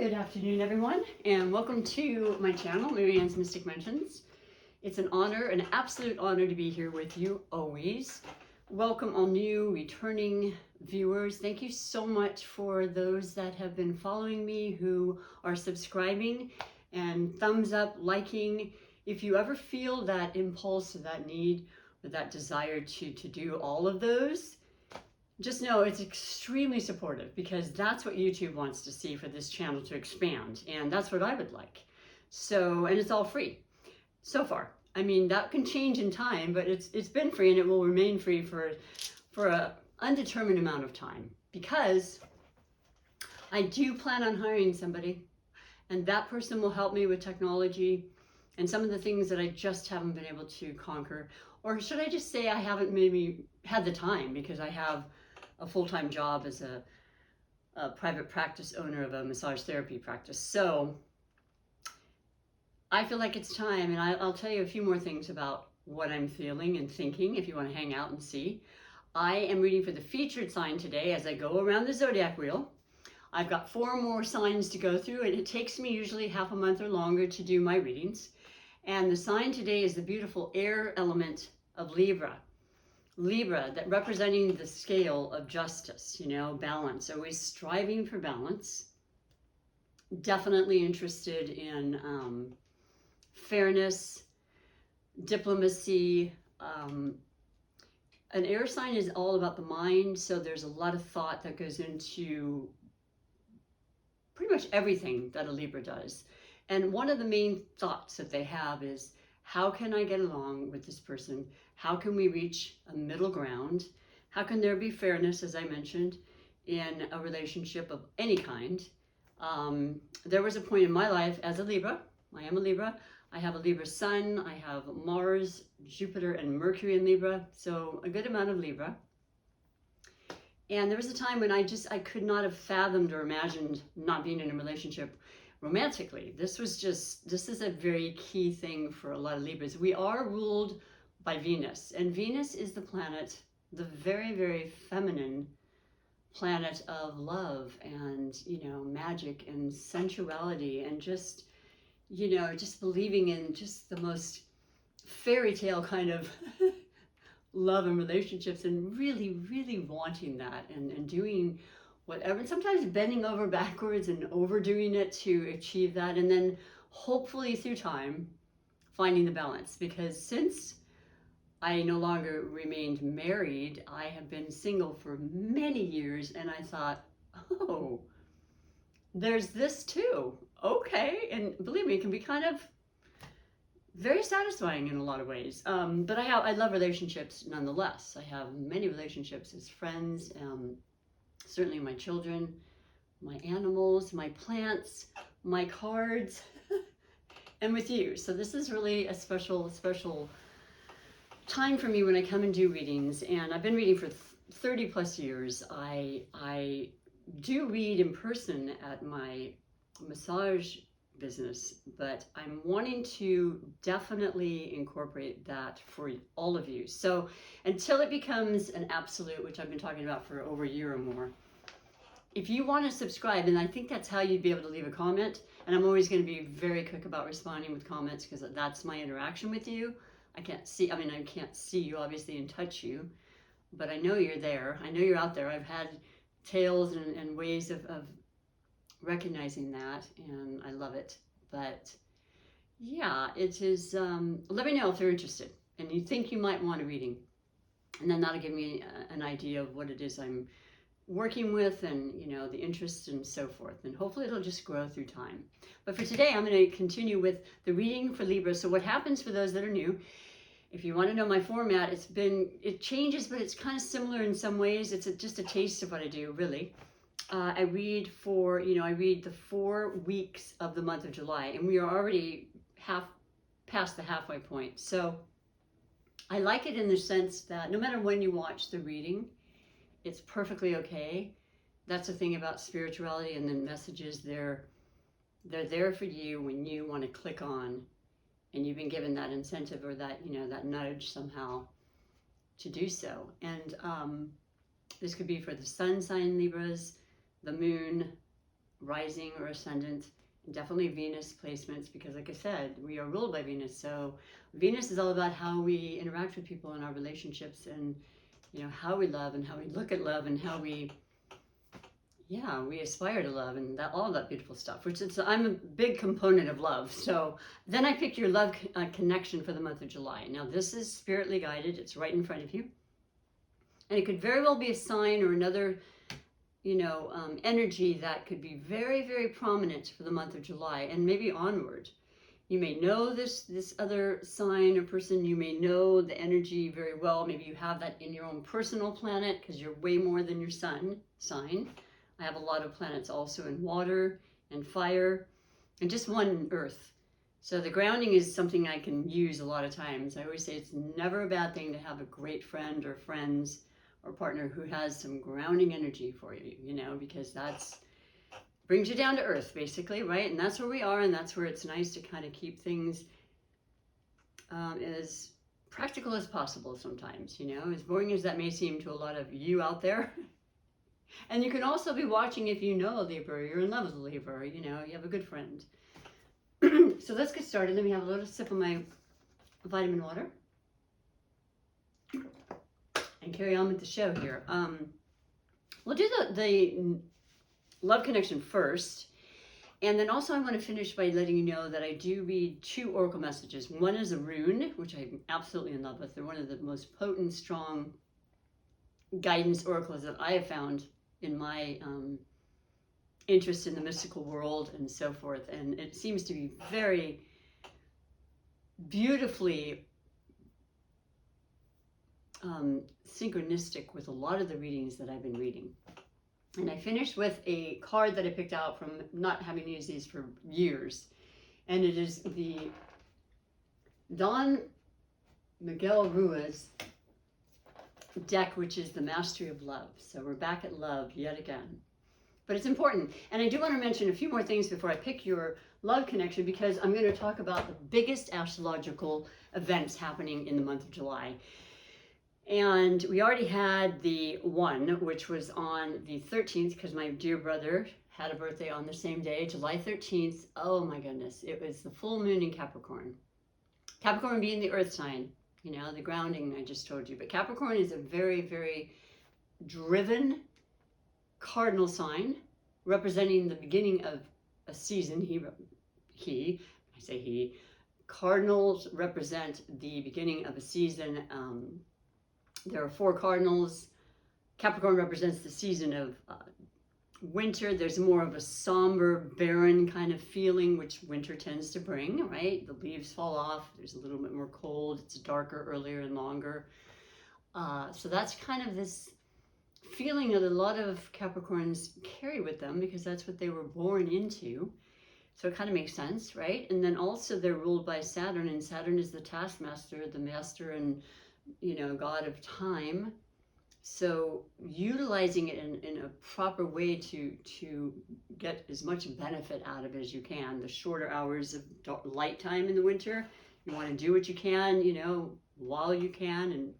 Good afternoon, everyone, and welcome to my channel, Mary Ann's Mystic Mentions. It's an honor, an absolute honor to be here with you always. Welcome all new, returning viewers. Thank you so much for those that have been following me, who are subscribing and thumbs up, liking. If you ever feel that impulse or that need or that desire to do all of those, just know it's extremely supportive, because that's what YouTube wants to see for this channel to expand, and that's what I would like. So, and it's all free so far. I mean, that can change in time, but it's been free, and it will remain free for an undetermined amount of time, because I do plan on hiring somebody, and that person will help me with technology and some of the things that I just haven't been able to conquer. Or should I just say I haven't maybe had the time, because I have a full-time job as a private practice owner of a massage therapy practice. So I feel like it's time, and I'll tell you a few more things about what I'm feeling and thinking if you want to hang out and see. I am reading for the featured sign today as I go around the zodiac wheel. I've got 4 more signs to go through, and it takes me usually half a month or longer to do my readings. And the sign today is the beautiful air element of Libra. Libra, that representing the scale of justice, you know, balance, always striving for balance, definitely interested in fairness, diplomacy. An air sign is all about the mind, so there's a lot of thought that goes into pretty much everything that a Libra does. And one of the main thoughts that they have is, how can I get along with this person? How can we reach a middle ground? How can there be fairness, as I mentioned, in a relationship of any kind? There was a point in my life as a Libra. I am a Libra. I have a Libra sun. I have Mars, Jupiter, and Mercury in Libra. So a good amount of Libra. And there was a time when I could not have fathomed or imagined not being in a relationship romantically. This is a very key thing for a lot of Libras. We are ruled by Venus, and Venus is the planet, the very, very feminine planet of love and, you know, magic and sensuality, and just, you know, just believing in just the most fairy tale kind of love and relationships, and really, really wanting that and doing whatever, and sometimes bending over backwards and overdoing it to achieve that, and then hopefully through time finding the balance. Because since I no longer remained married, I have been single for many years, and I thought, oh, there's this too. Okay. And believe me, it can be kind of very satisfying in a lot of ways. But I love relationships nonetheless. I have many relationships as friends, certainly my children, my animals, my plants, my cards, and with you. So this is really a special time for me when I come and do readings. And I've been reading for 30 plus years. I do read in person at my massage business, but I'm wanting to definitely incorporate that for all of you. So until it becomes an absolute, which I've been talking about for over a year or more, if you want to subscribe, and I think that's how you'd be able to leave a comment, and I'm always going to be very quick about responding with comments, because that's my interaction with you. I can't see you obviously and touch you, but I know you're there. I know you're out there. I've had tales and ways of recognizing that, and I love it. But yeah, it is, let me know if you're interested and you think you might want a reading, and then that'll give me an idea of what it is I'm working with, and, you know, the interest and so forth, and hopefully it'll just grow through time. But for today, I'm going to continue with the reading for Libra. So what happens for those that are new, if you want to know my format, it changes, but it's kind of similar in some ways. It's just a taste of what I do, really. I read the 4 weeks of the month of July, and we are already past the halfway point. So I like it in the sense that no matter when you watch the reading, it's perfectly okay. That's the thing about spirituality and the messages. They're there for you when you want to click on, and you've been given that incentive or that, you know, that nudge somehow to do so. And this could be for the sun sign Libras, the moon, rising or ascendant, and definitely Venus placements, because like I said, we are ruled by Venus. So Venus is all about how we interact with people in our relationships, and how we love and how we look at love and how we aspire to love, and all that beautiful stuff, which is, I'm a big component of love. So then I picked your love connection for the month of July. Now this is spiritly guided. It's right in front of you. And it could very well be a sign or another, energy that could be very, very prominent for the month of July and maybe onward. You may know this other sign or person. You may know the energy very well. Maybe you have that in your own personal planet because you're way more than your sun sign. I have a lot of planets also in water and fire and just one in earth. So the grounding is something I can use a lot of times. I always say it's never a bad thing to have a great friend or friends or partner who has some grounding energy for you, because that's brings you down to earth basically, right? And that's where we are, and that's where it's nice to kind of keep things as practical as possible sometimes, as boring as that may seem to a lot of you out there. And you can also be watching if you know a Libra, you're in love with a Libra, you have a good friend. So let's get started. Let me have a little sip of my vitamin water and carry on with the show here. We'll do the love connection first, and then also I want to finish by letting you know that I do read 2 oracle messages. One is a rune, which I'm absolutely in love with. They're one of the most potent, strong guidance oracles that I have found in my interest in the mystical world and so forth, and it seems to be very beautifully synchronistic with a lot of the readings that I've been reading. And I finished with a card that I picked out from not having used these for years, and it is the Don Miguel Ruiz deck, which is the Mastery of Love. So we're back at love yet again. But it's important. And I do want to mention a few more things before I pick your love connection, because I'm going to talk about the biggest astrological events happening in the month of July. And we already had the one, which was on the 13th, because my dear brother had a birthday on the same day, July 13th. Oh my goodness. It was the full moon in Capricorn. Capricorn being the earth sign, the grounding I just told you. But Capricorn is a very, very driven cardinal sign representing the beginning of a season. Cardinals represent the beginning of a season. There are 4 cardinals. Capricorn represents the season of winter. There's more of a somber, barren kind of feeling, which winter tends to bring, right? The leaves fall off. There's a little bit more cold. It's darker, earlier, and longer. So that's kind of this feeling that a lot of Capricorns carry with them, because that's what they were born into. So it kind of makes sense, right? And then also they're ruled by Saturn, and Saturn is the taskmaster, the master and god of time. So utilizing it in a proper way to get as much benefit out of it as you can. The shorter hours of light time in the winter, you want to do what you can, while you can, and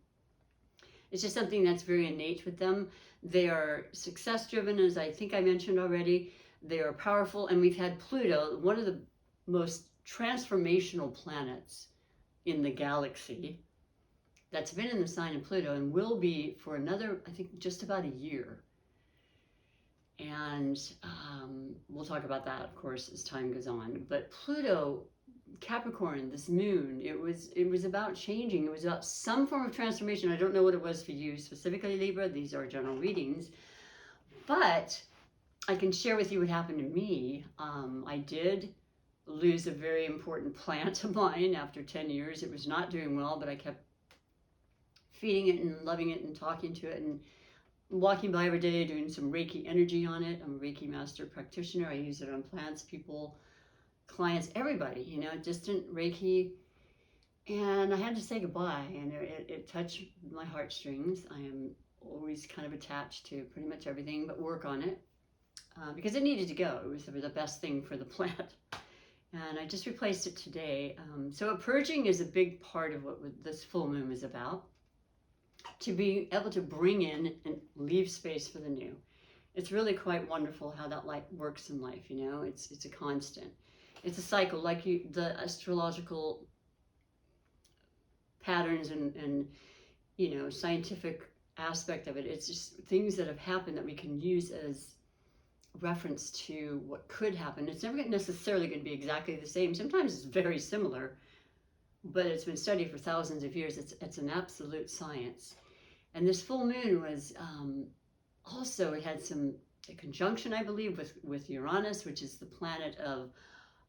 it's just something that's very innate with them. They are success driven, as I think I mentioned already. They are powerful, and we've had Pluto, one of the most transformational planets in the galaxy, that's been in the sign of Pluto and will be for another, I think, just about a year. And we'll talk about that, of course, as time goes on. But Pluto, Capricorn, this moon, it was about changing. It was about some form of transformation. I don't know what it was for you specifically, Libra. These are general readings. But I can share with you what happened to me. I did lose a very important plant of mine after 10 years. It was not doing well, but I kept feeding it and loving it and talking to it and walking by every day, doing some Reiki energy on it. I'm a Reiki master practitioner. I use it on plants, people, clients, everybody, distant Reiki. And I had to say goodbye, and it touched my heartstrings. I am always kind of attached to pretty much everything, but work on it because it needed to go. It was the best thing for the plant. And I just replaced it today. So a purging is a big part of what this full moon is about. To be able to bring in and leave space for the new. It's really quite wonderful how that light works in life, you know. It's a constant. It's a cycle, like the astrological patterns and you know, scientific aspect of it. It's just things that have happened that we can use as reference to what could happen. It's never necessarily going to be exactly the same. Sometimes it's very similar, but it's been studied for thousands of years. It's an absolute science. And this full moon was also, it had a conjunction, I believe, with Uranus, which is the planet of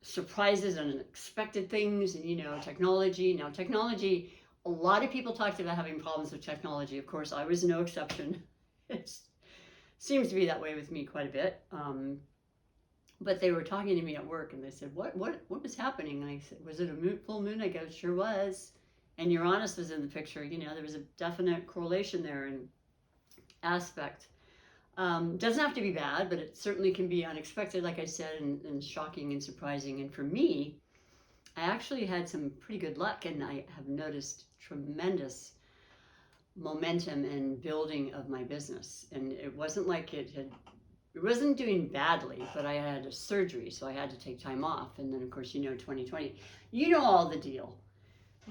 surprises and unexpected things, and, you know, technology. Now, technology, a lot of people talked about having problems with technology. Of course, I was no exception. It seems to be that way with me quite a bit. But they were talking to me at work, and they said, what was happening? And I said, was it a full moon? I go, sure was. And Uranus was in the picture. You know, there was a definite correlation there and aspect. Doesn't have to be bad, but it certainly can be unexpected, like I said, and shocking and surprising. And for me, I actually had some pretty good luck, and I have noticed tremendous momentum and building of my business. And it wasn't like it wasn't doing badly, but I had a surgery, so I had to take time off. And then, of course, you know, 2020, you know all the deal.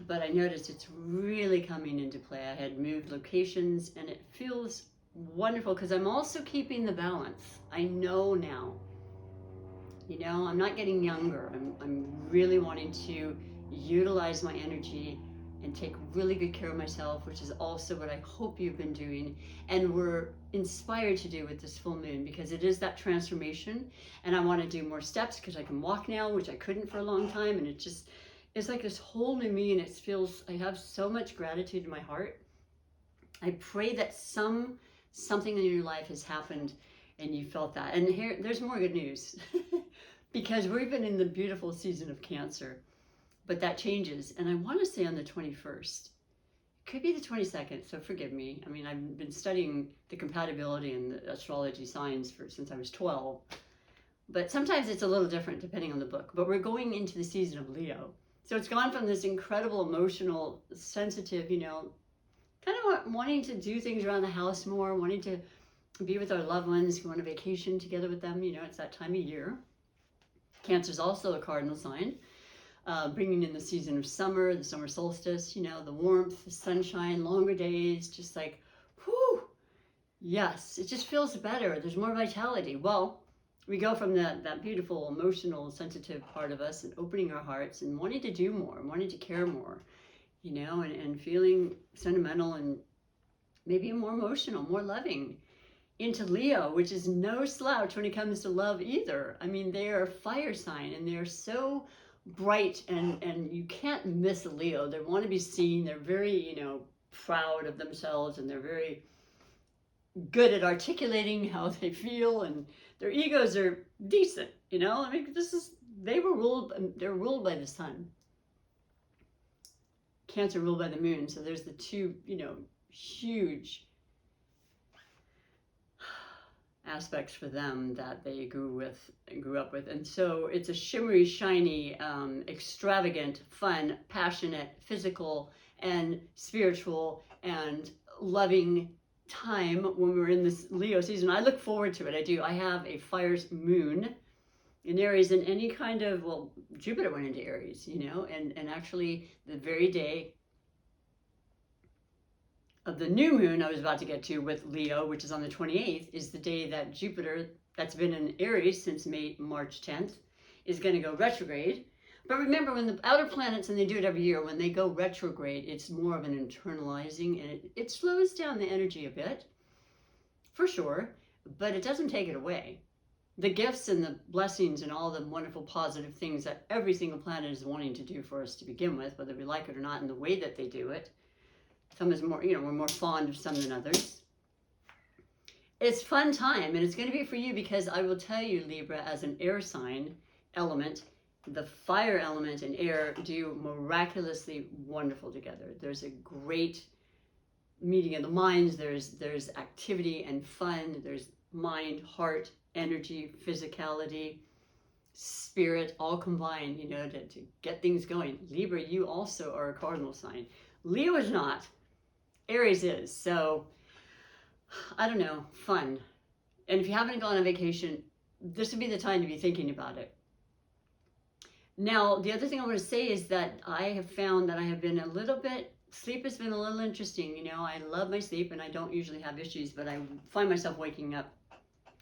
But I noticed it's really coming into play. I had moved locations, and it feels wonderful because I'm also keeping the balance. I know now, you know, I'm not getting younger. I'm really wanting to utilize my energy and take really good care of myself, which is also what I hope you've been doing and we're inspired to do with this full moon, because it is that transformation. And I want to do more steps because I can walk now, which I couldn't for a long time. And it's like this whole new me, and it feels, I have so much gratitude in my heart. I pray that something in your life has happened and you felt that. And there's more good news because we've been in the beautiful season of Cancer, but that changes. And I want to say on the 21st, it could be the 22nd, so forgive me. I mean, I've been studying the compatibility and the astrology signs since I was 12, but sometimes it's a little different depending on the book. But we're going into the season of Leo. So it's gone from this incredible, emotional, sensitive, you know, kind of wanting to do things around the house more, wanting to be with our loved ones, go on a vacation together with them. You know, it's that time of year. Cancer is also a cardinal sign, bringing in the season of summer, the summer solstice, you know, the warmth, the sunshine, longer days, just like, whew, yes, it just feels better. There's more vitality. Well, we go from that beautiful, emotional, sensitive part of us and opening our hearts and wanting to do more, wanting to care more, you know, and feeling sentimental and maybe more emotional, more loving, into Leo, which is no slouch when it comes to love either. I mean, they are a fire sign, and they're so bright, and you can't miss a Leo. They want to be seen. They're very, you know, proud of themselves, and they're very good at articulating how they feel, and their egos are decent, you know. I mean, they're ruled by the sun. Cancer ruled by the moon, so there's the two, you know, huge aspects for them that they grew up with. And so it's a shimmery, shiny, extravagant, fun, passionate, physical and spiritual and loving time when we're in this Leo season. I look forward to it. I do. I have a fire moon in Aries, and any kind of, well, Jupiter went into Aries, you know, and actually the very day of the new moon I was about to get to with Leo, which is on the 28th, is the day that Jupiter, that's been in Aries since March 10th, is going to go retrograde. But remember, when the outer planets, and they do it every year, when they go retrograde, it's more of an internalizing, and it slows down the energy a bit, for sure, but it doesn't take it away. The gifts and the blessings and all the wonderful positive things that every single planet is wanting to do for us to begin with, whether we like it or not, and the way that they do it. Some is more, you know, we're more fond of some than others. It's fun time, and it's going to be for you, because I will tell you, Libra, as an air sign element, the fire element and air do miraculously wonderful together. There's a great meeting of the minds. There's activity and fun. There's mind, heart, energy, physicality, spirit, all combined, you know, to get things going. Libra, you also are a cardinal sign. Leo is not. Aries is. So, I don't know, fun. And if you haven't gone on vacation, this would be the time to be thinking about it. Now, the other thing I want to say is that I have found that I have been a little bit, sleep has been a little interesting. You know, I love my sleep and I don't usually have issues, but I find myself waking up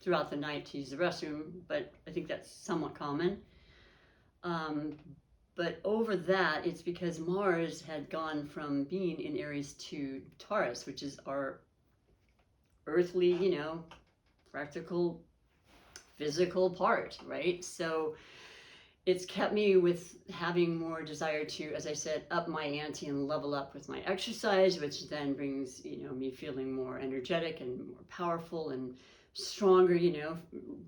throughout the night to use the restroom, but I think that's somewhat common. But over that, it's because Mars had gone from being in Aries to Taurus, which is our earthly, you know, practical, physical part, right? So it's kept me with having more desire to, as I said, up my ante and level up with my exercise, which then brings, you know, me feeling more energetic and more powerful and stronger, you know,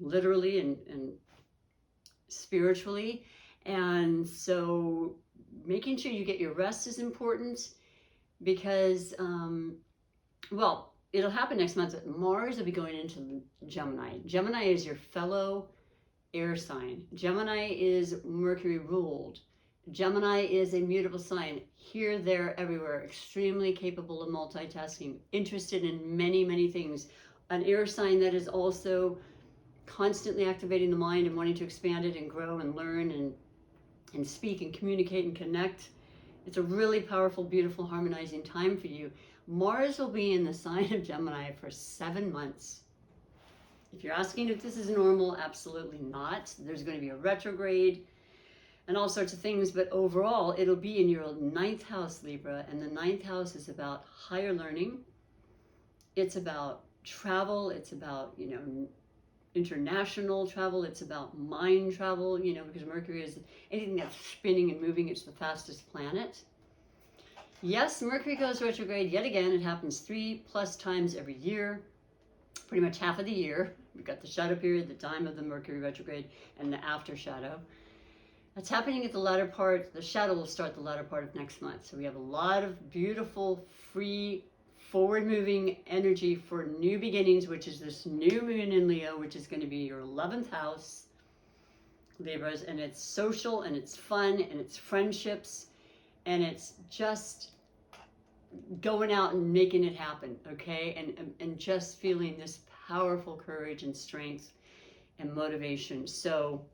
literally and spiritually. And so making sure you get your rest is important because, well, it'll happen next month. Mars will be going into Gemini. Gemini is your fellow air sign. Gemini is Mercury ruled. Gemini is a mutable sign. Here, there, everywhere. Extremely capable of multitasking. Interested in many, many things. An air sign that is also constantly activating the mind and wanting to expand it and grow and learn and speak and communicate and connect. It's a really powerful, beautiful, harmonizing time for you. Mars will be in the sign of Gemini for 7 months. If you're asking if this is normal, absolutely not. There's going to be a retrograde and all sorts of things, but overall, it'll be in your 9th house, Libra, and the 9th house is about higher learning. It's about travel. It's about, you know, international travel. It's about mind travel, you know, because Mercury is anything that's spinning and moving. It's the fastest planet. Yes, Mercury goes retrograde yet again. It happens 3+ times every year, pretty much half of the year. We've got the shadow period, the time of the Mercury retrograde, and the after shadow. That's happening at the latter part. The shadow will start the latter part of next month. So we have a lot of beautiful, free, forward-moving energy for new beginnings, which is this new moon in Leo, which is going to be your 11th house, Libras, and it's social, and it's fun, and it's friendships, and it's just going out and making it happen, okay? And just feeling this powerful courage and strength and motivation. So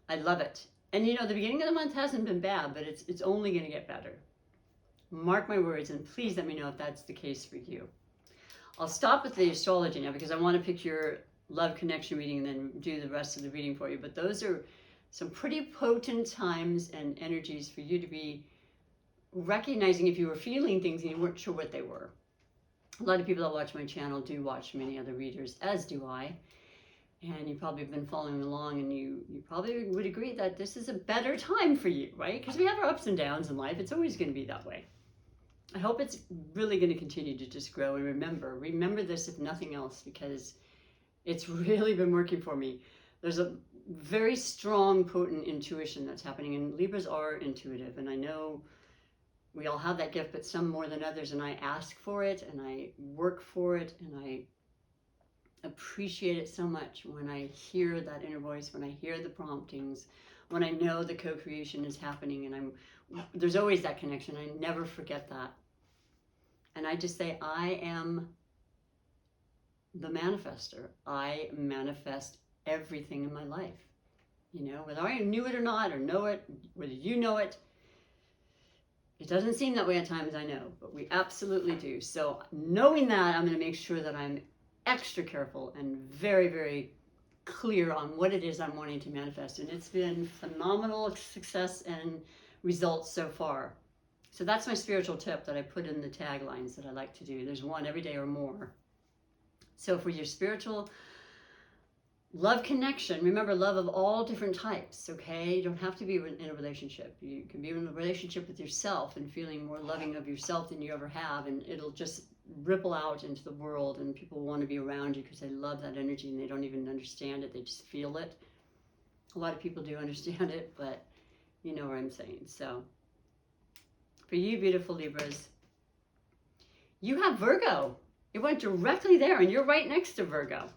I love it. And you know, the beginning of the month hasn't been bad, but it's only going to get better. Mark my words, and please let me know if that's the case for you. I'll stop with the astrology now because I want to pick your love connection reading and then do the rest of the reading for you. But those are some pretty potent times and energies for you to be recognizing if you were feeling things and you weren't sure what they were. A lot of people that watch my channel do watch many other readers, as do I. And you probably have been following along, and you probably would agree that this is a better time for you, right? Because we have our ups and downs in life. It's always going to be that way. I hope it's really going to continue to just grow. And remember this if nothing else, because it's really been working for me. There's a very strong, potent intuition that's happening, and Libras are intuitive. And I know we all have that gift, but some more than others. And I ask for it, and I work for it, and I appreciate it so much when I hear that inner voice, when I hear the promptings, when I know the co-creation is happening, and there's always that connection. I never forget that. And I just say, I am the manifester. I manifest everything in my life. You know, whether I knew it or not, or know it, whether you know it, it doesn't seem that way at times, I know, but we absolutely do. So knowing that, I'm going to make sure that I'm extra careful and very, very clear on what it is I'm wanting to manifest. And it's been phenomenal success and results so far. So that's my spiritual tip that I put in the taglines that I like to do. There's one every day or more. So for your spiritual love connection, remember, love of all different types, okay? You don't have to be in a relationship. You can be in a relationship with yourself and feeling more loving of yourself than you ever have, and it'll just ripple out into the world, and people want to be around you because they love that energy and they don't even understand it. They just feel it. A lot of people do understand it, but you know what I'm saying. So for you, beautiful Libras, you have Virgo. It went directly there, and you're right next to Virgo.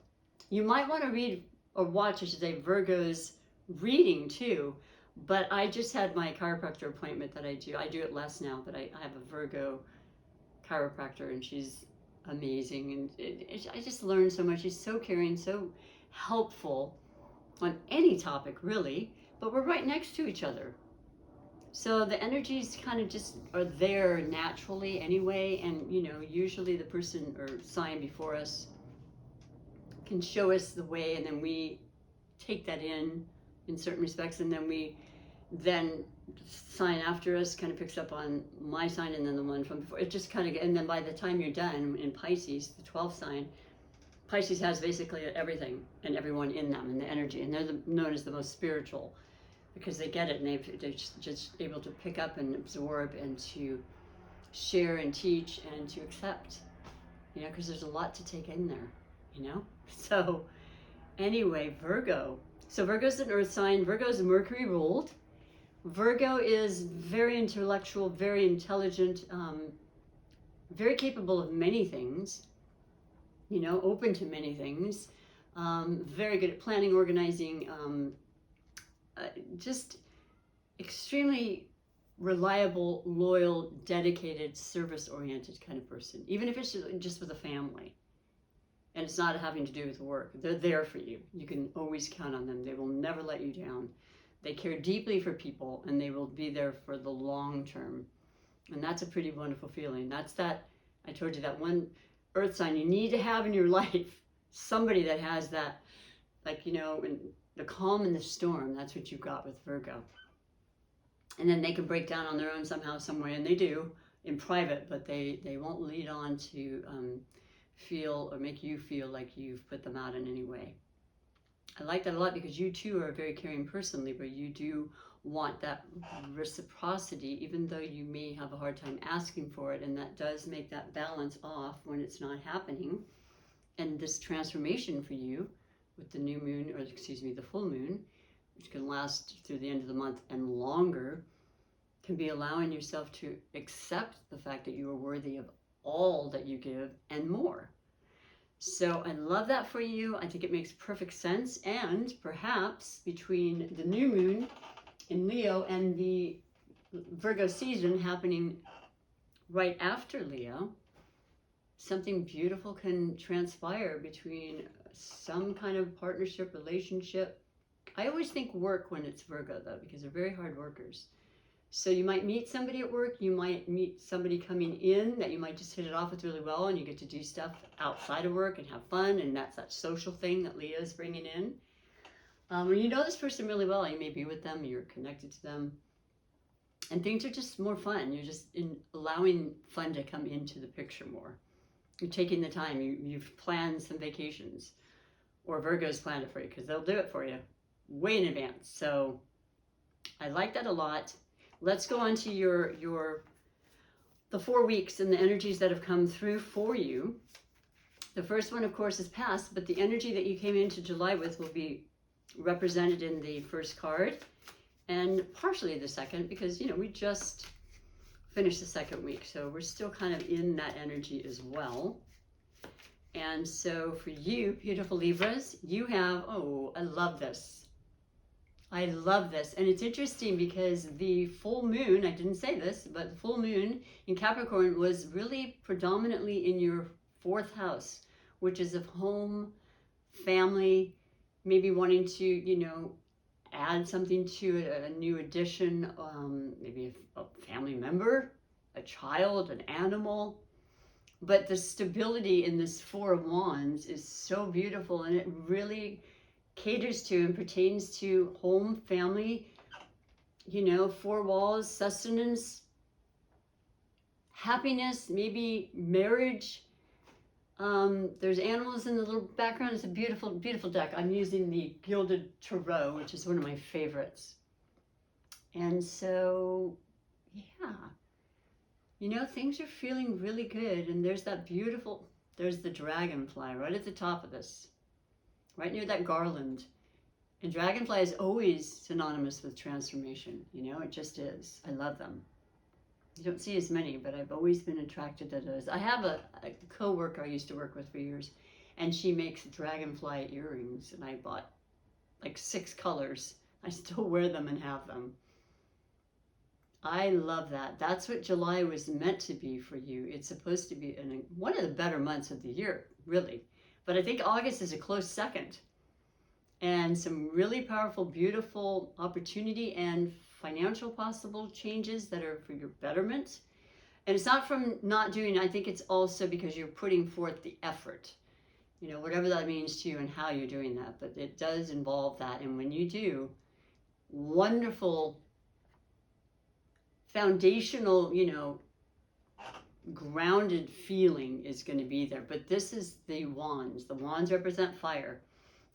You might want to read or watch, I should say, Virgo's reading too, but I just had my chiropractor appointment that I do it less now, but I have a Virgo chiropractor, and she's amazing. And I just learned so much. He's so caring, so helpful on any topic, really. But we're right next to each other. So the energies kind of just are there naturally anyway. And, usually the person or sign before us can show us the way, and then we take that in certain respects, and then sign after us kind of picks up on my sign, and then the one from before. It just kind of, and then by the time you're done in Pisces, the 12th sign, Pisces has basically everything and everyone in them, and the energy, and they're known as the most spiritual because they get it, and they're just able to pick up and absorb and to share and teach and to accept, because there's a lot to take in there, So anyway, Virgo. So Virgo's an earth sign. Virgo's Mercury ruled. Virgo is very intellectual, very intelligent, very capable of many things, open to many things, very good at planning, organizing, just extremely reliable, loyal, dedicated, service-oriented kind of person, even if it's just with a family. And it's not having to do with work. They're there for you. You can always count on them. They will never let you down. They care deeply for people, and they will be there for the long term. And that's a pretty wonderful feeling. That's that, I told you, that one earth sign you need to have in your life. Somebody that has that, in the calm in the storm. That's what you've got with Virgo. And then they can break down on their own somehow, some way, and they do in private, but they won't lead on to feel or make you feel like you've put them out in any way. I like that a lot because you too are a very caring person, Libra. You do want that reciprocity, even though you may have a hard time asking for it, and that does make that balance off when it's not happening. And this transformation for you with the new moon, or the full moon, which can last through the end of the month and longer, can be allowing yourself to accept the fact that you are worthy of all that you give and more. So I love that for you. I think it makes perfect sense. And perhaps between the new moon in Leo and the Virgo season happening right after Leo, something beautiful can transpire between some kind of partnership, relationship. I always think work when it's Virgo, though, because they're very hard workers. So you might meet somebody at work, you might meet somebody coming in that you might just hit it off with really well, and you get to do stuff outside of work and have fun, and that's that social thing that Leo's bringing in. When you know this person really well, you may be with them, you're connected to them, and things are just more fun. You're just allowing fun to come into the picture more. You're taking the time, you've planned some vacations, or Virgo's planned it for you, because they'll do it for you way in advance. So I like that a lot. Let's go on to the 4 weeks and the energies that have come through for you. The first one, of course, is past, but the energy that you came into July with will be represented in the first card and partially the second, because, we just finished the second week. So we're still kind of in that energy as well. And so for you, beautiful Libras, you have, I love this. I love this. And it's interesting because the full moon, I didn't say this, but the full moon in Capricorn was really predominantly in your 4th house, which is of home, family, maybe wanting to, add something to it, a new addition, maybe a family member, a child, an animal. But the stability in this 4 of Wands is so beautiful, and it really caters to and pertains to home, family, 4 walls, sustenance, happiness, maybe marriage. There's animals in the little background. It's a beautiful, beautiful deck. I'm using the Gilded Tarot, which is one of my favorites. And so, yeah, things are feeling really good. And there's there's the dragonfly right at the top of this, right near that garland. And dragonfly is always synonymous with transformation. It just is. I love them. You don't see as many, but I've always been attracted to those. I have a co-worker I used to work with for years, and she makes dragonfly earrings, and I bought like 6 colors. I still wear them and have them. I love that. That's what July was meant to be for you. It's supposed to be one of the better months of the year, really. But I think August is a close second. And some really powerful, beautiful opportunity and financial possible changes that are for your betterment. And it's not from not doing, I think it's also because you're putting forth the effort, whatever that means to you and how you're doing that. But it does involve that. And when you do, wonderful, foundational, grounded feeling is going to be there. But this is the wands. The wands represent fire.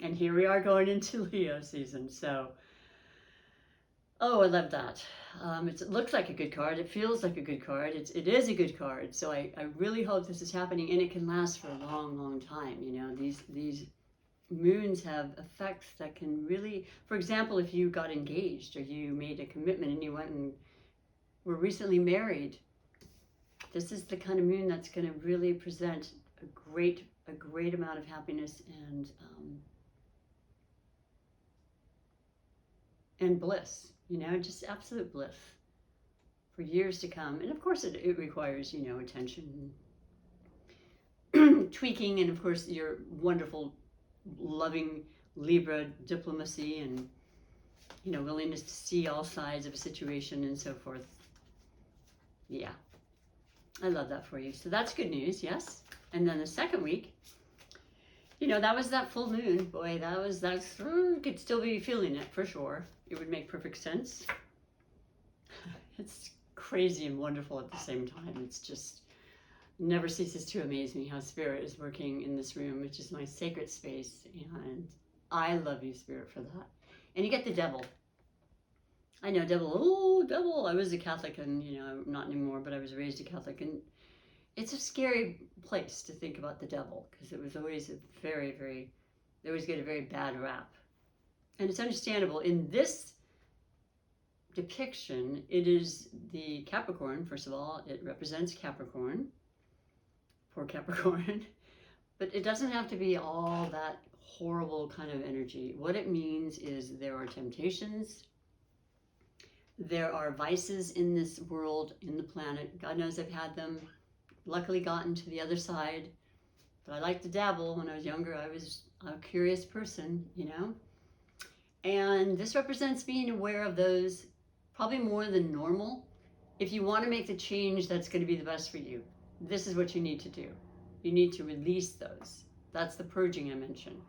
And here we are going into Leo season. So, oh, I love that. It looks like a good card. It feels like a good card. It is a good card. So I really hope this is happening, and it can last for a long, long time. These moons have effects that can really, for example, if you got engaged or you made a commitment and you went and were recently married, this is the kind of moon that's going to really present a great amount of happiness and bliss, just absolute bliss for years to come. And of course it requires, attention, tweaking, and of course your wonderful, loving Libra diplomacy and, willingness to see all sides of a situation and so forth. Yeah, I love that for you. So that's good news, yes. And then the second week, that was that full moon. Boy, that's you could still be feeling it for sure. It would make perfect sense. It's crazy and wonderful at the same time. It's just never ceases to amaze me how Spirit is working in this room, which is my sacred space. And I love you, Spirit, for that. And you get the devil. I know, devil. I was a Catholic and, not anymore, but I was raised a Catholic. And it's a scary place to think about the devil because it was always they always get a very bad rap. And it's understandable. In this depiction, it is the Capricorn, first of all. It represents Capricorn. Poor Capricorn. But it doesn't have to be all that horrible kind of energy. What it means is there are temptations. There are vices in this world, in the planet. God knows I've had them. Luckily gotten to the other side. But I liked to dabble when I was younger. I was a curious person, And this represents being aware of those probably more than normal. If you want to make the change that's going to be the best for you, this is what you need to do. You need to release those. That's the purging I mentioned.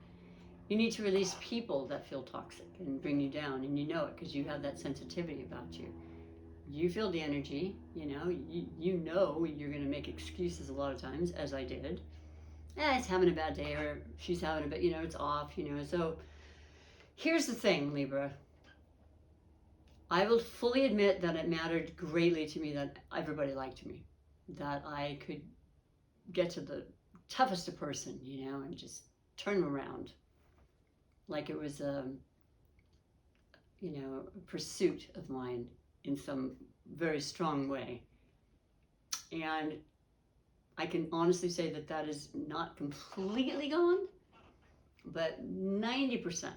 You need to release people that feel toxic and bring you down, and you know it because you have that sensitivity about you. You feel the energy, you know you're going to make excuses a lot of times, as I did. It's having a bad day, or she's having a bad, it's off, So here's the thing, Libra. I will fully admit that it mattered greatly to me that everybody liked me, that I could get to the toughest of person, and just turn them around like it was a pursuit of mine in some very strong way. And I can honestly say that that is not completely gone, but 90%.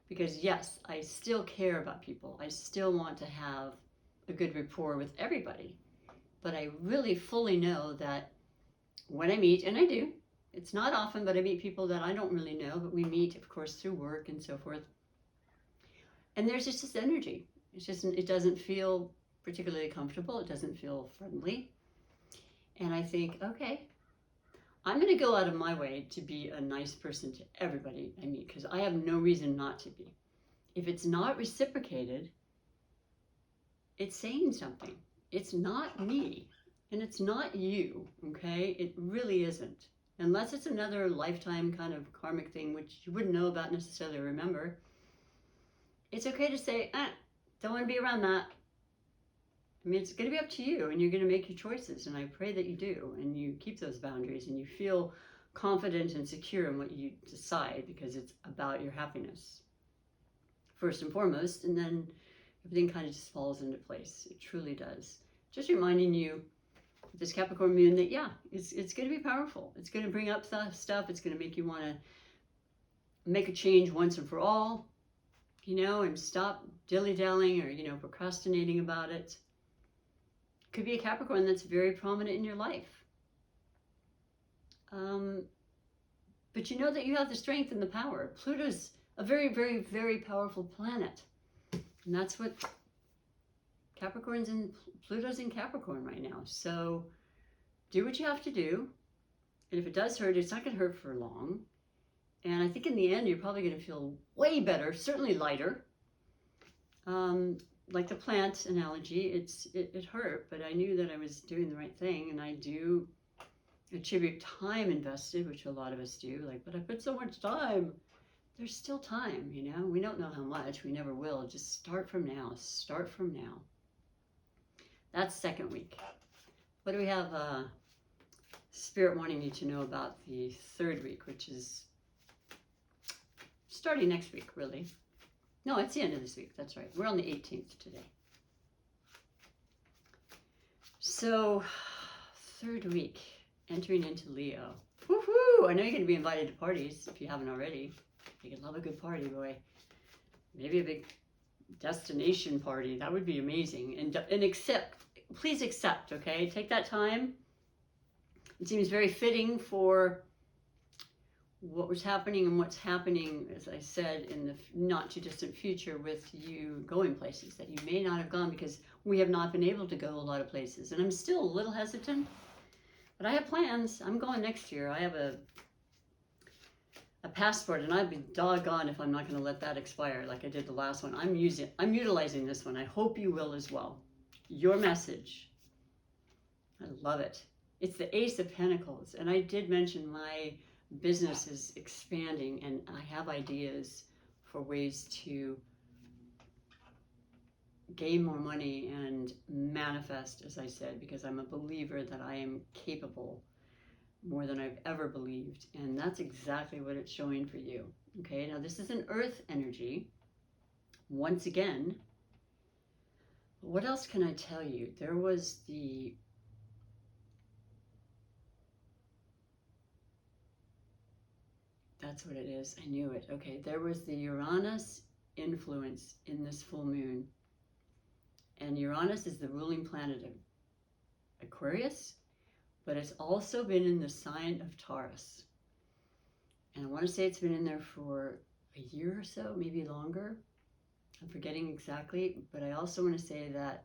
Because yes, I still care about people. I still want to have a good rapport with everybody. But I really fully know that when I meet, and I do, it's not often, but I meet people that I don't really know, but we meet, of course, through work and so forth. And there's just this energy. It doesn't feel particularly comfortable. It doesn't feel friendly. And I think, okay, I'm going to go out of my way to be a nice person to everybody I meet, because I have no reason not to be. If it's not reciprocated, it's saying something. It's not me, and it's not you, okay? It really isn't. Unless it's another lifetime kind of karmic thing, which you wouldn't know about necessarily, remember. It's okay to say, don't want to be around that. I mean, it's going to be up to you, and you're going to make your choices, and I pray that you do, and you keep those boundaries, and you feel confident and secure in what you decide, because it's about your happiness, first and foremost, and then everything kind of just falls into place. It truly does. Just reminding you, this Capricorn moon, that it's going to be powerful. It's going to bring up stuff. It's going to make you want to make a change once and for all. and stop dilly-dallying or, procrastinating about it. Could be a Capricorn that's very prominent in your life. But you know that you have the strength and the power. Pluto's a very, very, very powerful planet. And that's what Pluto's in Capricorn right now. So do what you have to do. And if it does hurt, it's not going to hurt for long. And I think in the end, you're probably going to feel way better, certainly lighter. Like the plant analogy, it hurt, but I knew that I was doing the right thing. And I do attribute time invested, which a lot of us do. Like, but I put so much time. There's still time, We don't know how much. We never will. Just start from now. Start from now. That's second week. What do we have? Spirit wanting you to know about the third week, which is starting next week, really. No, it's the end of this week. That's right. We're on the 18th today. So, third week, entering into Leo. Woohoo! I know you're going to be invited to parties if you haven't already. You can love a good party, boy. Maybe a big destination party. That would be amazing. And accept. Please accept, okay? Take that time. It seems very fitting for what was happening and what's happening, as I said, in the not too distant future with you going places that you may not have gone because we have not been able to go a lot of places. And I'm still a little hesitant, but I have plans. I'm going next year. I have a passport, and I'd be doggone if I'm not going to let that expire like I did the last one. I'm utilizing this one. I hope you will as well. Your message. I love it. It's the Ace of Pentacles, and I did mention my business is expanding, and I have ideas for ways to gain more money and manifest, as I said, because I'm a believer that I am capable more than I've ever believed, and that's exactly what it's showing for you. Okay, now this is an earth energy, once again. What else can I tell you? There was that's what it is. I knew it. Okay, there was the Uranus influence in this full moon. And Uranus is the ruling planet of Aquarius, but it's also been in the sign of Taurus. And I want to say it's been in there for a year or so, maybe longer. I'm forgetting exactly, but I also want to say that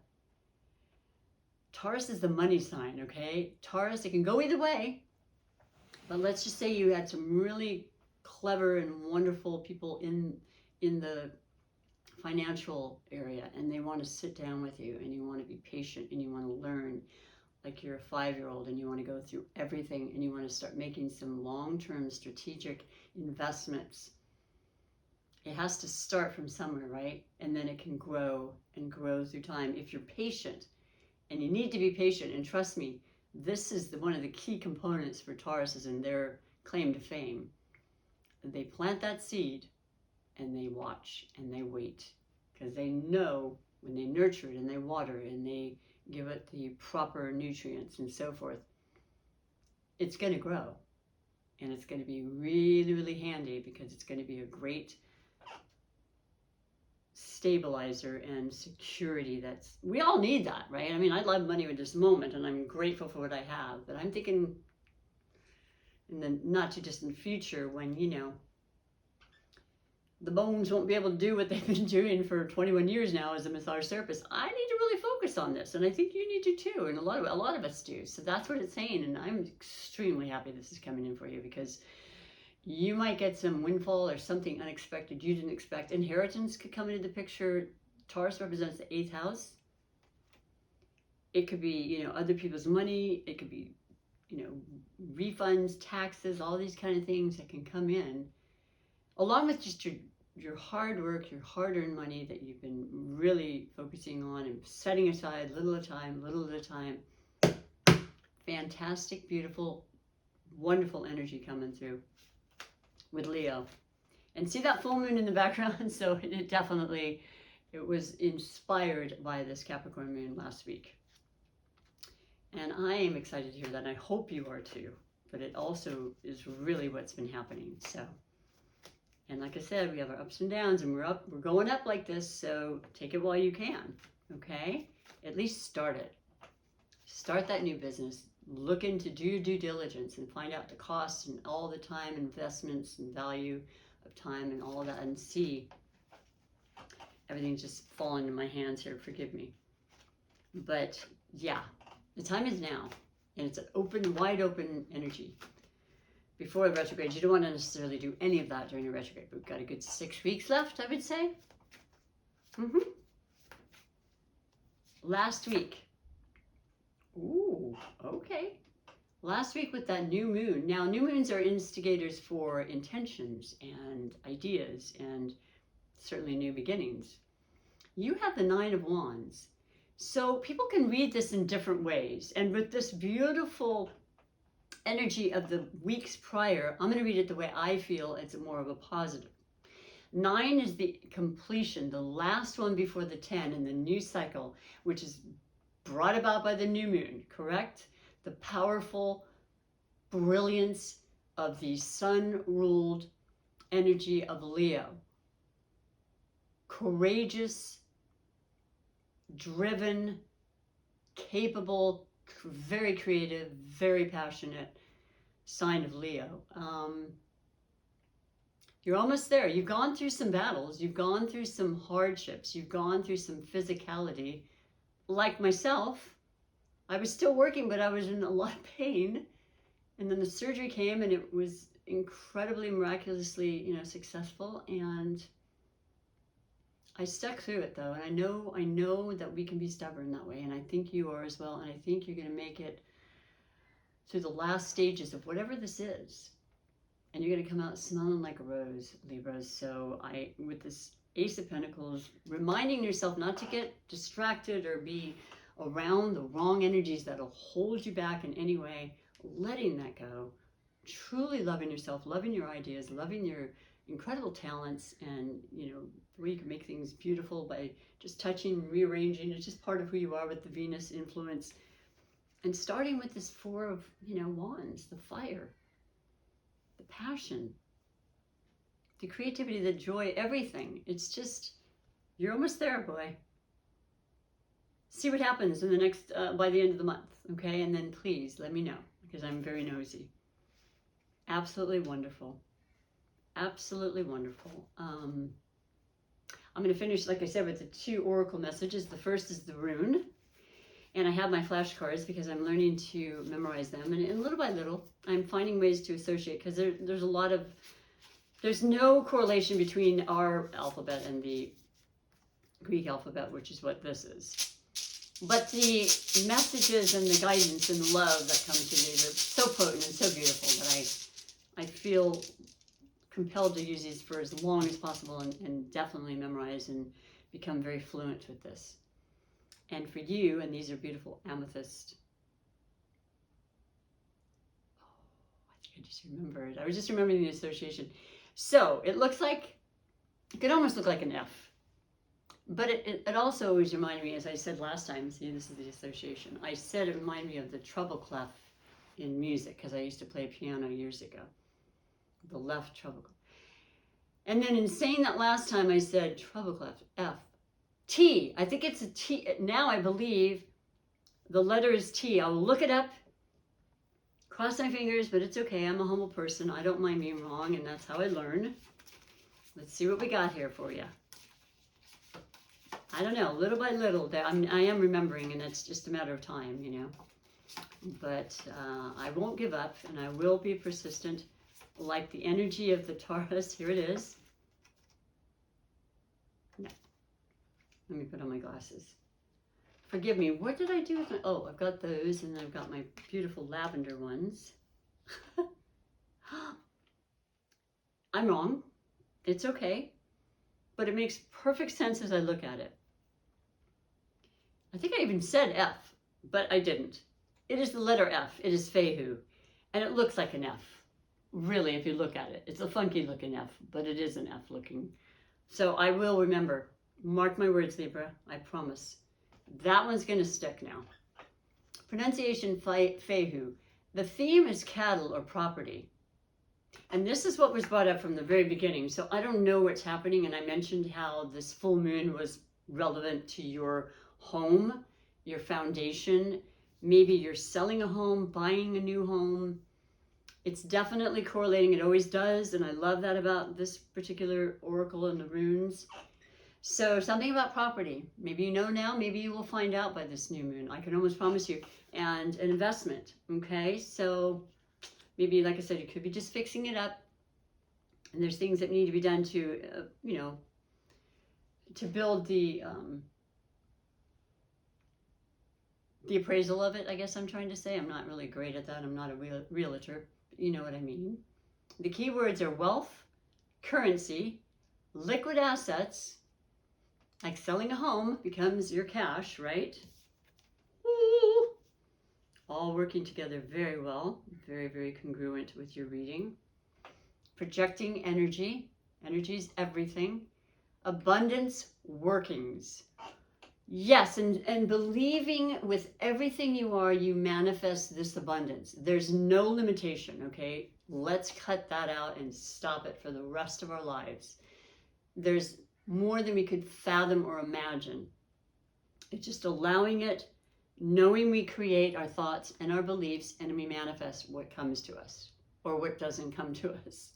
Taurus is the money sign, okay? Taurus, it can go either way, but let's just say you had some really clever and wonderful people in the financial area, and they want to sit down with you, and you want to be patient, and you want to learn like you're a 5-year-old, and you want to go through everything, and you want to start making some long-term strategic investments. It has to start from somewhere, right? And then it can grow and grow through time if you're patient. And you need to be patient, and trust me, this is one of the key components for Tauruses and their claim to fame. They plant that seed, and they watch, and they wait, because they know when they nurture it, and they water it, and they give it the proper nutrients and so forth, it's going to grow. And it's going to be really, really handy, because it's going to be a great stabilizer and security. We all need that, right? I mean, I love money at this moment, and I'm grateful for what I have, but I'm thinking in the not too distant future when, the bones won't be able to do what they've been doing for 21 years now as a massage therapist. I need to really focus on this, and I think you need to too, and a lot of us do. So that's what it's saying, and I'm extremely happy this is coming in for you, because you might get some windfall or something unexpected you didn't expect. Inheritance could come into the picture. Taurus represents the 8th house. It could be, other people's money. It could be, refunds, taxes, all these kind of things that can come in, along with just your hard work, your hard-earned money that you've been really focusing on and setting aside little at a time. Fantastic, beautiful, wonderful energy coming through with Leo. And see that full moon in the background? So it was inspired by this Capricorn moon last week. And I am excited to hear that, and I hope you are too. But it also is really what's been happening. So And like I said, we have our ups and downs, and we're going up like this, so take it while you can, okay? At least start it. Start that new business. Look into due diligence and find out the costs and all the time investments and value of time and all that, and see. Everything's just falling in my hands here, forgive me. But yeah, the time is now, and it's an open, wide open energy. Before the retrograde, you don't want to necessarily do any of that during the retrograde. We've got a good 6 weeks left, I would say. Last week. Ooh, okay. Last week with that new moon. Now, new moons are instigators for intentions and ideas and certainly new beginnings. You have the 9 of Wands. So people can read this in different ways. And with this beautiful energy of the weeks prior, I'm going to read it the way I feel. It's more of a positive. 9 is the completion, the last one before the 10 in the new cycle, which is brought about by the new moon, correct? The powerful brilliance of the sun-ruled energy of Leo. Courageous, driven, capable, very creative, very passionate sign of Leo. You're almost there. You've gone through some battles. You've gone through some hardships. You've gone through some physicality. Like myself, I was still working, but I was in a lot of pain. And then the surgery came, and it was incredibly, miraculously, successful. And I stuck through it, though. And I know that we can be stubborn that way. And I think you are as well. And I think you're going to make it through the last stages of whatever this is. And you're going to come out smelling like a rose, Libras. So with this Ace of Pentacles, reminding yourself not to get distracted or be around the wrong energies that'll hold you back in any way, letting that go, truly loving yourself, loving your ideas, loving your incredible talents, and the way you can make things beautiful by just touching, rearranging. It's just part of who you are with the Venus influence. And starting with this 4 of Wands, the fire, the passion, the creativity, the joy, everything. It's just, you're almost there, boy. See what happens in the next, by the end of the month, okay? And then please let me know, because I'm very nosy. Absolutely wonderful. Absolutely wonderful. I'm going to finish, like I said, with the 2 oracle messages. The first is the rune. And I have my flashcards because I'm learning to memorize them. And little by little, I'm finding ways to associate, because there's no correlation between our alphabet and the Greek alphabet, which is what this is. But the messages and the guidance and the love that comes to me, they're so potent and so beautiful that I feel compelled to use these for as long as possible, and definitely memorize and become very fluent with this. And for you, and these are beautiful amethyst. Oh, I think I just remembered. I was just remembering the association. So it looks like, it could almost look like an F. But it also always reminded me, as I said last time, see, this is the association. I said it reminded me of the treble clef in music, because I used to play piano years ago. The left treble clef. And then in saying that last time, I said treble clef, F. T, I think it's a T. Now I believe the letter is T. I'll look it up, cross my fingers, but it's okay. I'm a humble person. I don't mind being wrong, and that's how I learn. Let's see what we got here for you. I don't know, little by little, I am remembering, and it's just a matter of time, But I won't give up, and I will be persistent, like the energy of the Taurus. Here it is. No. Let me put on my glasses. Forgive me, what did I do with my... Oh, I've got those, and I've got my beautiful lavender ones. I'm wrong. It's okay. But it makes perfect sense as I look at it. I think I even said F, but I didn't. It is the letter F. It is Fehu. And it looks like an F. Really, if you look at it. It's a funky looking F, but it is an F looking. So I will remember. Mark my words, Libra. I promise. That one's going to stick now. Pronunciation, Fehu. The theme is cattle or property. And this is what was brought up from the very beginning. So I don't know what's happening. And I mentioned how this full moon was relevant to your home, your foundation. Maybe you're selling a home, buying a new home. It's definitely correlating. It always does. And I love that about this particular oracle and the runes. So something about property. Maybe you know now, maybe you will find out by this new moon. I can almost promise you. And an investment. Okay. So maybe, like I said, you could be just fixing it up. And there's things that need to be done to, you know, to build the appraisal of it, I guess I'm trying to say. I'm not really great at that. I'm not a realtor. You know what I mean. The key words are wealth, currency, liquid assets, like selling a home becomes your cash, right? Ooh. All working together very well, very, very congruent with your reading. Projecting energy. Energy is everything. Abundance workings. Yes, and believing with everything you are, you manifest this abundance. There's no limitation, okay? Let's cut that out and stop it for the rest of our lives. There's more than we could fathom or imagine. It's just allowing it, knowing we create our thoughts and our beliefs, and we manifest what comes to us or what doesn't come to us.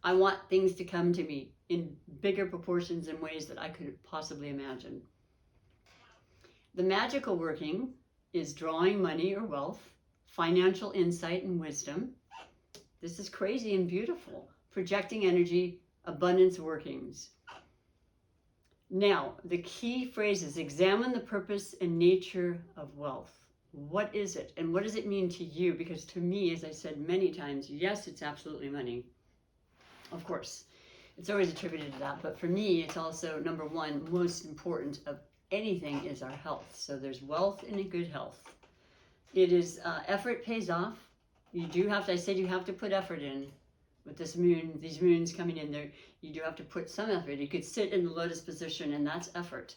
I want things to come to me in bigger proportions and ways that I could possibly imagine. The magical working is drawing money or wealth, financial insight and wisdom. This is crazy and beautiful. Projecting energy, abundance workings. Now, the key phrase is examine the purpose and nature of wealth. What is it? And what does it mean to you? Because to me, as I said many times, yes, it's absolutely money. Of course, it's always attributed to that. But for me, it's also, number one, most important of anything is our health. So there's wealth in a good health. It is effort pays off. You do have to, I said you have to put effort in with this moon, these moons coming in there. You do have to put some effort. You could sit in the lotus position and that's effort.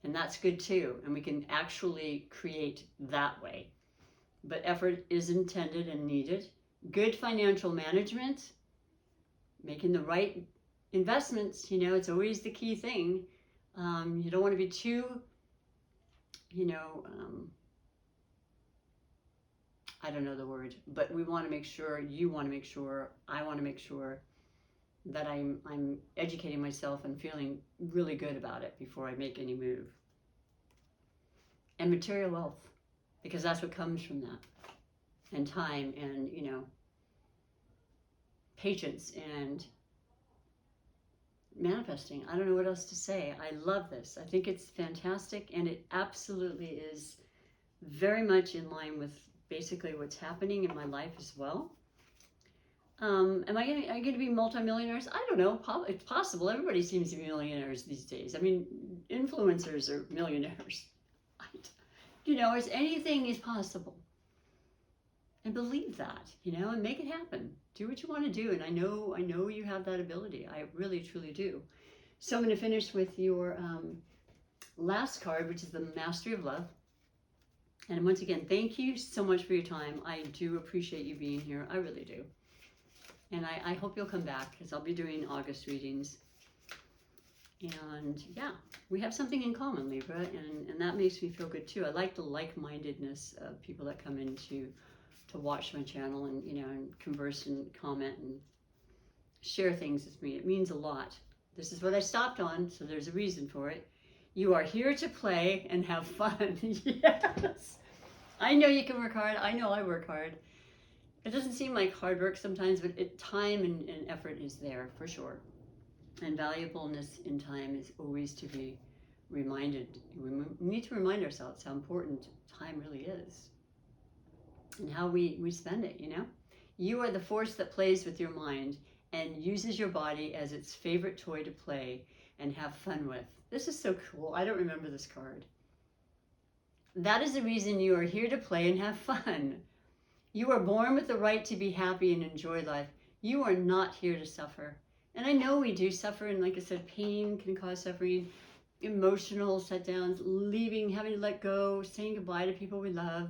And that's good too. And we can actually create that way. But effort is intended and needed. Good financial management, making the right investments, you know, it's always the key thing. You don't want to be too, you know, I don't know the word, but we want to make sure, you want to make sure, I want to make sure that I'm educating myself and feeling really good about it before I make any move. And material wealth, because that's what comes from that. And time and, you know, patience and manifesting. I don't know what else to say. I love this. I think it's fantastic, and it absolutely is very much in line with basically what's happening in my life as well. Am I going to be multimillionaires? I don't know. It's possible. Everybody seems to be millionaires these days. I mean, influencers are millionaires. You know, anything is possible. And believe that, you know, and make it happen. Do what you want to do. And I know you have that ability. I really, truly do. So I'm going to finish with your last card, which is the Mastery of Love. And once again, thank you so much for your time. I do appreciate you being here. I really do. And I hope you'll come back, because I'll be doing August readings. And yeah, we have something in common, Libra, and that makes me feel good too. I like the like-mindedness of people that come in to watch my channel and, you know, and converse and comment and share things with me. It means a lot. This is what I stopped on, so there's a reason for it. You are here to play and have fun. Yes. I know you can work hard. I know I work hard. It doesn't seem like hard work sometimes, but time and effort is there for sure. And valuableness in time is always to be reminded. We need to remind ourselves how important time really is and how we spend it, you know? You are the force that plays with your mind and uses your body as its favorite toy to play and have fun with. This is so cool. I don't remember this card. That is the reason you are here to play and have fun. You are born with the right to be happy and enjoy life. You are not here to suffer. And I know we do suffer, and like I said, pain can cause suffering, emotional shutdowns, leaving, having to let go, saying goodbye to people we love.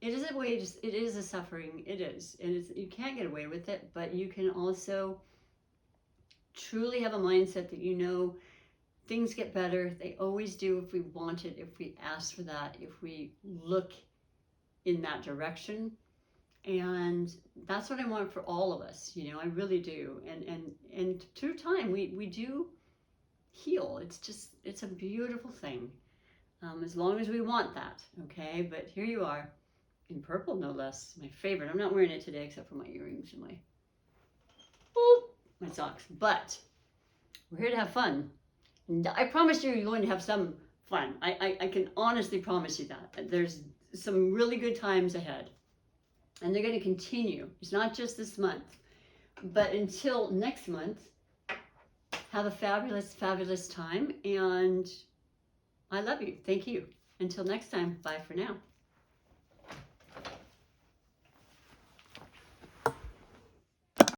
it is a way, it is a suffering, it is. And it's, you can't get away with it, but you can also truly have a mindset that you know things get better. They always do if we want it, if we ask for that, if we look in that direction. And that's what I want for all of us, you know, I really do. And through time, we do heal. It's just, it's a beautiful thing, as long as we want that, okay? But here you are, in purple no less, my favorite. I'm not wearing it today except for my earrings and my socks. But we're here to have fun. And I promise you're going to have some fun. I can honestly promise you that. There's some really good times ahead. And they're going to continue. It's not just this month. But until next month, have a fabulous, fabulous time. And I love you. Thank you. Until next time, bye for now.